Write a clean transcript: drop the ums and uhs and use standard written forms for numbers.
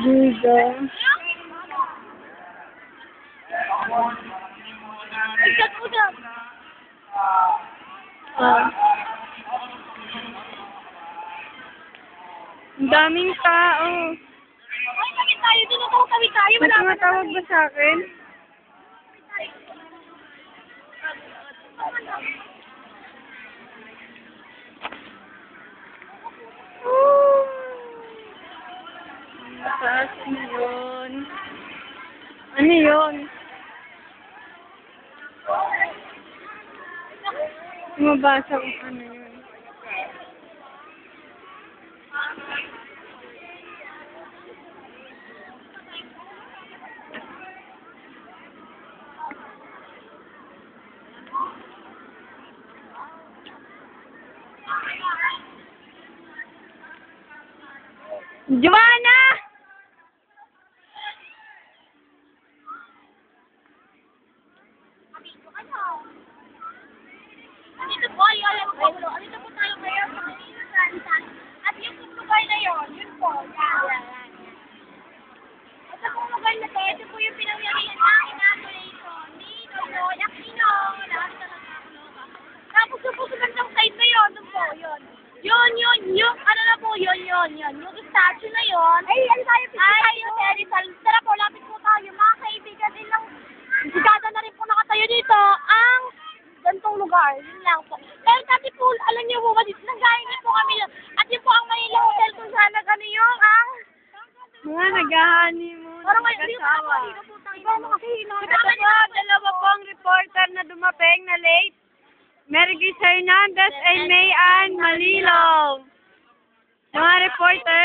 Giga. Ah. Ang daming tao. Ay, kami tayo. Dito ko kami tayo. May tumatawag ba sa akin? Mataas yun. Ano yun? Mabasa kung ano yun. Joanna! Andito po, alam po. Andito po tayo ngayon sa Manila. At yung lugar na yun, yun po. Yan. At sa pong lugar na to, ito po yung pinangyarihan ng inauguration ni Noynoy Aquino. Lahat talaga ang tapos yung po sa gandang side na yun, doon po, yun. Yung, ano na po, yun. Yung statue na yun. Ay, ano tayo, Rizal. Tara po, lapit po tayo. Mga kaibigan din lang. Sigada na rin po nakatayo dito ang gantong lugar. Yun lang po. Pero dati po, alam niyo po, nanggaling din po kami. At yun po ang Manila Hotel kung saan nag-ano yung Mga nag-honeymoon. parang ngayon, dito po tayo. Ikaw mo kasi, Ito po, dalawa pong reporter na dumating na late. Mergis Hernandez and Mayan Malilong. Mga reporter.